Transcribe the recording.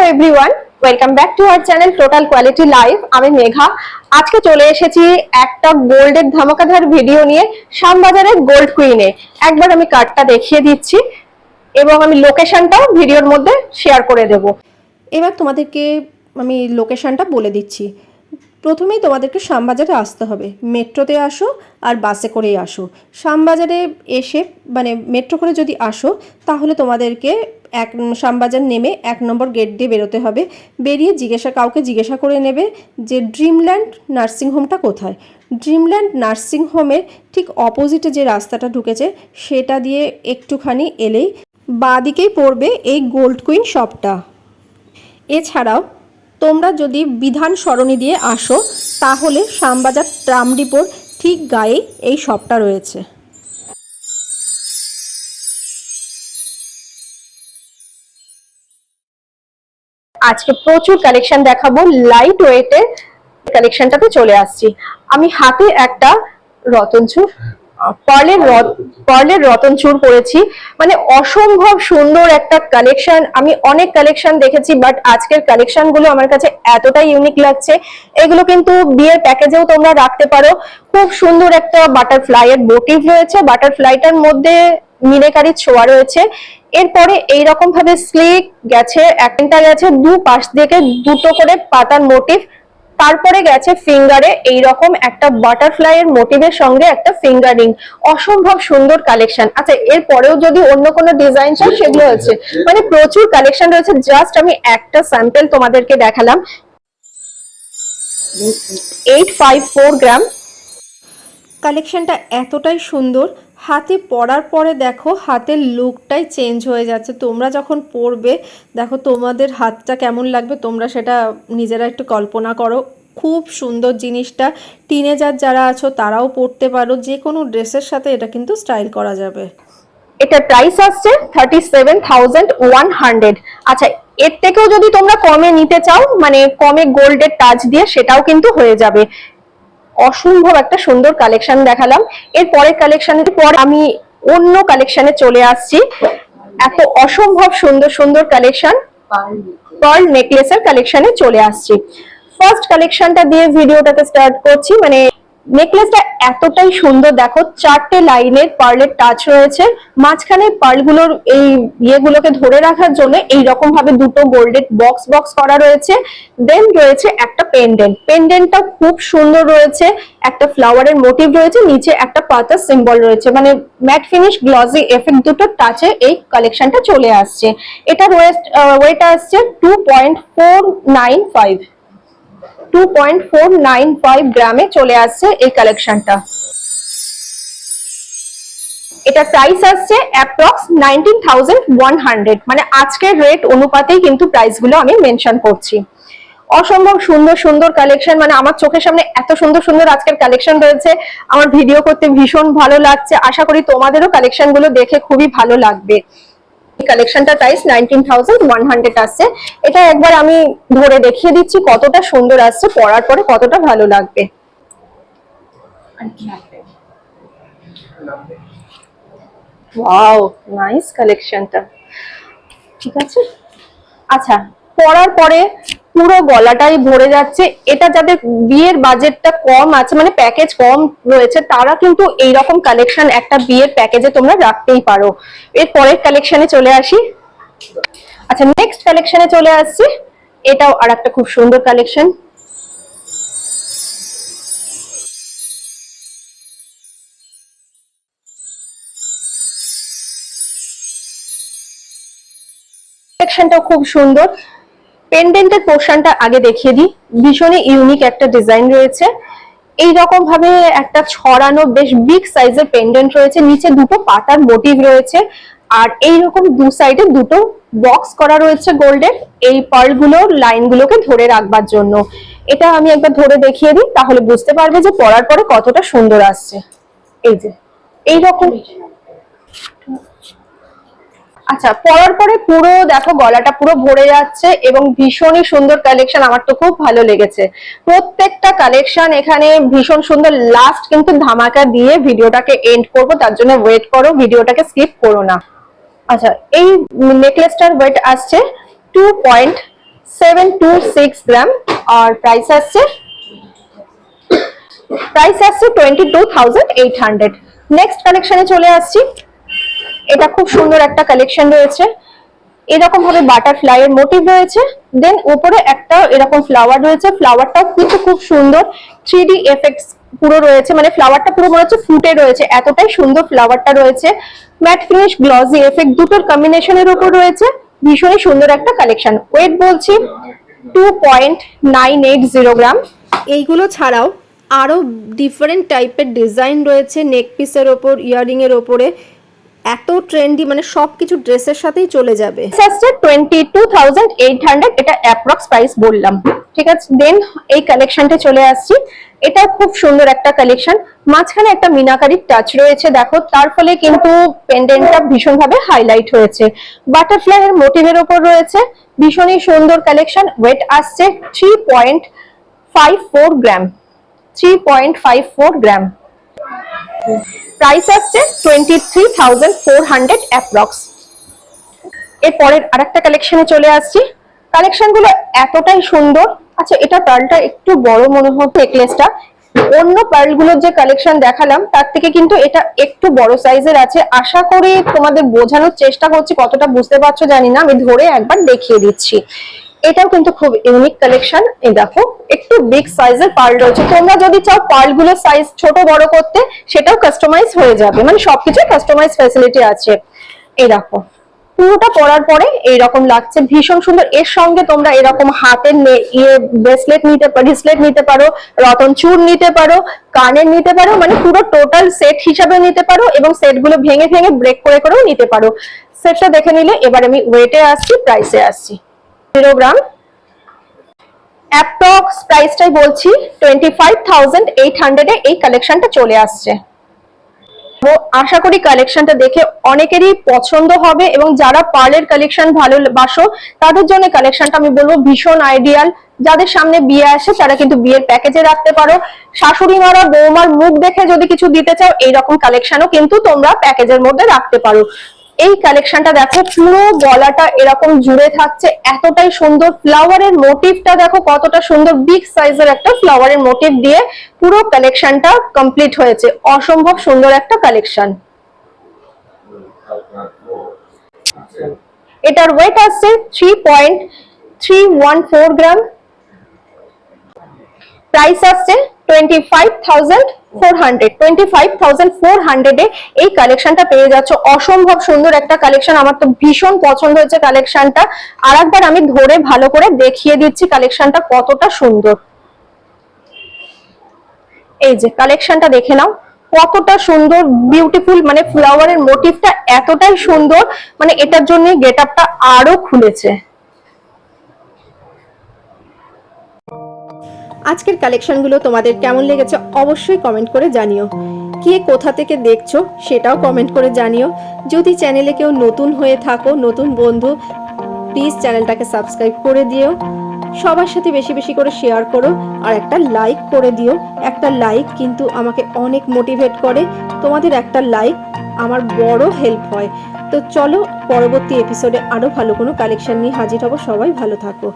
Hello everyone, welcome back to our channel total quality live. আমি মেঘা। আজকে চলে এসেছি একটা গোল্ডের ধামাকাধার ভিডিও নিয়ে, শ্যামবাজারের গোল্ড কুইনে। একবার আমি কার্ডটা দেখিয়ে দিচ্ছি এবং আমি লোকেশনটাও ভিডিওর মধ্যে শেয়ার করে দেব। এবার তোমাদেরকে আমি লোকেশনটা বলে দিচ্ছি। প্রথমেই তোমাদেরকে শ্যামবাজারে আসতে হবে। মেট্রোতে আসো আর বাসে করেই আসো। শ্যামবাজারে এসে মানে মেট্রো করে যদি আসো তাহলে তোমাদেরকে শ্যামবাজার নেমে 1 নম্বর গেট দিয়ে বেরোতে হবে। বেরিয়ে কাউকে জিজ্ঞাসা করে নেবে যে ড্রিমল্যান্ড নার্সিংহোমটা কোথায়। ড্রিমল্যান্ড নার্সিংহোমের ঠিক অপোজিটে যে রাস্তাটা ঢুকেছে সেটা দিয়ে একটুখানি এলেই বাঁ দিকেই পড়বে এই গোল্ড কুইন শপটা। এছাড়াও তোমরা যদি বিধান সরণি দিয়ে আসো তাহলে শ্যামবাজার ট্রাম ডিপোর ঠিক গায়েই এই শপটা রয়েছে। আজকে প্রচুর কালেকশন দেখাবো। লাইট ওয়েটের কালেকশনটাতে চলে আসছি। আমি হাতে একটা রতনচুর পার্লের রতন চুর পরেছি, মানে অসম্ভব সুন্দর একটা কালেকশন। আমি অনেক কালেকশন দেখেছি, বাট আজকের কালেকশন গুলো আমার কাছে এতটাই ইউনিক লাগছে। এগুলো কিন্তু বিয়ের প্যাকেজেও তোমরা রাখতে পারো। খুব সুন্দর একটা বাটারফ্লাই এর মোটিভ রয়েছে, বাটারফ্লাইটার মধ্যে মিনেকারি ছোঁয়া রয়েছে। এরপরে এইরকম ভাবে স্লিক গেছে, একটা গেছে দু পাশ থেকে দুটো করে পাতার মোটিভ, তারপরে গেছে ফিঙ্গারে এইরকম একটা বাটারফ্লাই এর মোটিভের সঙ্গে একটা ফিঙ্গারিং। অসম্ভব সুন্দর কালেকশন। আচ্ছা, এরপরেও যদি অন্য কোনো ডিজাইন চাই সেগুলো আছে, মানে প্রচুর কালেকশন রয়েছে। জাস্ট আমি একটা স্যাম্পল তোমাদেরকে দেখালাম। 854 গ্রাম। কালেকশনটা এতটাই সুন্দর, হাতে পরার পরে দেখো হাতের লুকটাই চেঞ্জ হয়ে যাচ্ছে। তোমরা যখন পরবে দেখো তোমাদের হাতটা কেমন লাগবে, তোমরা সেটা নিজেরা একটু কল্পনা করো। খুব সুন্দর জিনিসটা। টিনেজার যারা আছো তারাও পরতে পারো, যে কোনো ড্রেসের সাথে এটা কিন্তু স্টাইল করা যাবে। এটা প্রাইস আসছে 37,100। আচ্ছা, এর থেকেও যদি তোমরা কমে নিতে চাও, মানে কমে গোল্ডের টাচ দিয়ে, সেটাও কিন্তু হয়ে যাবে। অসম্ভব একটা সুন্দর কালেকশন দেখালাম। এর পরের কালেকশনের পর আমি অন্য কালেকশনে চলে আসছি। এত অসম্ভব সুন্দর সুন্দর কালেকশন পার্ল নেকলেসের কালেকশনে চলে আসছি। ফার্স্ট কালেকশনটা দিয়ে ভিডিওটাকে স্টার্ট করছি। মানে নেকলেসটা এতটাই সুন্দর, দেখো 4টে লাইনের পার্লের টাচ রয়েছে। মাঝখানে পার্লগুলোর এই ইয়েগুলোকে ধরে রাখার জন্য এই রকম ভাবে দুটো গোল্ডের বক্স বক্স করা রয়েছে। দেন রয়েছে একটা পেন্ডেন্ট। পেন্ডেন্টটা খুব সুন্দর রয়েছে, একটা ফ্লাওয়ারের মোটিভ রয়েছে, নিচে একটা পাতার সিম্বল রয়েছে। মানে ম্যাট ফিনিশ গ্লসি এফেক্ট দুটো টাচে এই কালেকশনটা চলে আসছে। এটা ওয়েট আসছে 2.495 2.495 গ্রামে চলে আসছে এই কালেকশনটা। এটা প্রাইস আসছে অ্যাপ্রক্স 19,100। মানে আজকের রেট অনুপাতেই কিন্তু প্রাইস গুলো আমি মেনশন করছি। অসম্ভব সুন্দর সুন্দর কালেকশন, মানে আমার চোখের সামনে এত সুন্দর সুন্দর আজকের কালেকশন রয়েছে। আমার ভিডিও করতে ভীষণ ভালো লাগছে। আশা করি তোমাদেরও কালেকশন গুলো দেখে খুবই ভালো লাগবে। কালেকশনটা প্রাইস 19,100 আসছে। এটা একবার আমি ধরে দেখিয়ে দিচ্ছি কতটা সুন্দর আসছে, পরার পরে কতটা ভালো লাগবে। ওয়াও, নাইস কালেকশনটা। ঠিক আছে। আচ্ছা, পরার পরে পুরো গলাটাই ভরে যাচ্ছে। এটা যাদের বিয়ের বাজেটটা কম আছে, মানে প্যাকেজ কম রয়েছে, তারা কিন্তু এইরকম কালেকশন একটা বিয়ের প্যাকেজে তোমরা রাখতেই পারো। এর পরের কালেকশনে চলে আসি। আচ্ছা, নেক্সট কালেকশনে চলে আসছি। এটাও আর একটা খুব সুন্দর কালেকশন। কালেকশনটাও খুব সুন্দর। পেন্ডেন্টের পোর্শনটা আগে দেখিয়ে দিই। ভীষণই ইউনিক একটা ডিজাইন রয়েছে। এইরকম ভাবে একটা ছড়ানো বেশ বিগ সাইজের পেন্ডেন্ট রয়েছে, নিচে দুটো পাতার মোটিভ রয়েছে, আর এইরকম দু সাইডে দুটো বক্স করা রয়েছে গোল্ডের, এই পার্ল গুলোর লাইন গুলোকে ধরে রাখবার জন্য। এটা আমি একবার ধরে দেখিয়ে দিই, তাহলে বুঝতে পারবে যে পরার পরে কতটা সুন্দর আসছে। এই যে এইরকম। আচ্ছা, পরার পরে পুরো দেখো গলাটা পুরো ভরে যাচ্ছে এবং ভীষণই সুন্দর কালেকশন। আমার তো খুব ভালো লেগেছে প্রত্যেকটা কালেকশন এখানে ভীষণ সুন্দর। লাস্ট কিন্তু ধামাকা দিয়ে ভিডিওটাকে এন্ড করব, তার জন্য ওয়েট করো, ভিডিওটাকে স্কিপ করো না। আচ্ছা, এই নেকলেসটার ওয়েট আসছে 2.4 726 গ্রাম। আর প্রাইস আসছে 22,800। নেক্সট কালেকশনে চলে আসছি। এটা খুব সুন্দর একটা কালেকশন রয়েছে, এরকম ভাবে বাটারফ্লাই এর মোটিভ রয়েছে, দেন উপরে একটা এরকম ফ্লাওয়ার রয়েছে, ফ্লাওয়ারটাও কিন্তু খুব সুন্দর 3D এফেক্টস পুরো রয়েছে, মানে ফ্লাওয়ারটা পুরো মনে হচ্ছে ফুটে রয়েছে, এতটাই সুন্দর ফ্লাওয়ারটা রয়েছে। ম্যাট ফিনিশ গ্লসি এফেক্ট দুটোর কম্বিনেশনের উপর রয়েছে, ভীষণই সুন্দর একটা কালেকশন। ওয়েট বলছি 2.980 গ্রাম। এইগুলো ছাড়াও আরও ডিফারেন্ট টাইপের ডিজাইন রয়েছে নেক পিসের ওপর, ইয়াররিংয়ের ওপরে, এত ট্রেন্ডি, মানে সব কিছু ড্রেসের সাথেই চলে যাবে। 22,800, এটা অ্যাপ্রক্স প্রাইস বললাম, ঠিক আছে। দেন এই কালেকশনটা চলে আসছি, এটা খুব সুন্দর একটা কালেকশন, মাঝখানে একটা মিনাকারির টাচ রয়েছে দেখো, তার ফলে কিন্তু পেন্ডেন্টটা ভীষণভাবে হাইলাইট হয়েছে, বাটারফ্লাই এর মোটিভের উপর রয়েছে, ভীষণই সুন্দর কালেকশন। ওয়েট আসছে 3.54 গ্রাম, 3.54 গ্রাম। প্রাইস আসছে 23,400 অ্যাপ্রক্স। এরপরের আরেকটা কালেকশনে চলে আসছি, কালেকশনগুলো এতটাই সুন্দর। আচ্ছা, এটা পার্লটা একটু বড় মনে হচ্ছে, নেকলেসটা অন্য পার্লগুলোর যে কালেকশন দেখালাম তার থেকে কিন্তু এটা একটু বড় সাইজের আছে। আশা করি তোমাদের বোঝানোর চেষ্টা করছি, কতটা বুঝতে পারছো জানি না, আমি ধরে একবার দেখিয়ে দিচ্ছি। এটাও কিন্তু খুব ইউনিক কালেকশন। এই দেখো একটু বিগ সাইজের পার্ল রয়েছে, তোমরা যদি চাও পার্ল গুলোর সাইজ ছোট বড় করতে সেটাও কাস্টমাইজ হয়ে যাবে, মানে সবকিছু কাস্টমাইজ ফ্যাসিলিটি আছে। এই দেখো পুরোটা পরার পরে এইরকম লাগছে, ভীষণ সুন্দর। এর সঙ্গে তোমরা এরকম হাতের ব্রেসলেট নিতে পারো, রতন চূড় নিতে পারো, কানের নিতে পারো, মানে পুরো টোটাল সেট হিসাবে নিতে পারো, এবং সেট গুলো ভেঙে ভেঙে ব্রেক করে করেও নিতে পারো। সেটটা দেখে নিলে এবার আমি ওয়েটে আসছি, প্রাইসে আসছি। 0 গ্রাম, অ্যাপ্রক্স প্রাইসটাই বলছি 25,800 এ এই কালেকশনটা চলে আসছে। আশা করি কালেকশনটা দেখে অনেকেরই পছন্দ হবে, এবং যারা পার্লের কালেকশন ভালোবাসো তাদের জন্য কালেকশনটা আমি বলবো ভীষণ আইডিয়াল। যাদের সামনে বিয়ে আসে তারা কিন্তু বিয়ের প্যাকেজে রাখতে পারো, শাশুড়ি মারা বৌমার মুখ দেখে যদি কিছু দিতে চাও এইরকম কালেকশনও কিন্তু তোমরা প্যাকেজের মধ্যে রাখতে পারো। এই কালেকশনটা দেখো, পুরো গলাটা এরকম জুড়ে থাকছে, এতটাই সুন্দর। ফ্লাওয়ারের মোটিভটা দেখো কতটা সুন্দর, বিগ সাইজের একটা ফ্লাওয়ারের মোটিভ দিয়ে পুরো কালেকশনটা কমপ্লিট হয়েছে, অসম্ভব সুন্দর একটা কালেকশন। এটার ওয়েট আসছে 3.314 গ্রাম। প্রাইস আসছে 25,400 এ এই কালেকশনটা পেয়ে যাচ্ছ। অসম্ভব সুন্দর একটা কালেকশন, আমার তো ভীষণ পছন্দ হয়েছে কালেকশনটা। আরেকবার আমি ধরে ভালো করে দেখিয়ে দিচ্ছি কালেকশনটা কতটা সুন্দর। এই যে কালেকশনটা দেখে নাও কতটা সুন্দর, বিউটিফুল, মানে ফ্লাওয়ারের মোটিভটা এতটাই সুন্দর, মানে এটার জন্য গেটআপটা আরো খুলেছে। আজকের কালেকশনগুলো তোমাদের কেমন লেগেছে অবশ্যই কমেন্ট করে জানিও, কে কোথা থেকে দেখছো সেটাও কমেন্ট করে জানিও। যদি চ্যানেলে কেউ নতুন হয়ে থাকো, নতুন বন্ধু, প্লিজ চ্যানেলটাকে সাবস্ক্রাইব করে দিও, সবার সাথে বেশি বেশি করে শেয়ার করো, আর একটা লাইক করে দিও। একটা লাইক কিন্তু আমাকে অনেক মোটিভেট করে, তোমাদের একটা লাইক আমার বড় হেল্প হয়। তো চলো পরবর্তী এপিসোডে আরো ভালো কোনো কালেকশন নিয়ে হাজির হব। সবাই ভালো থাকো।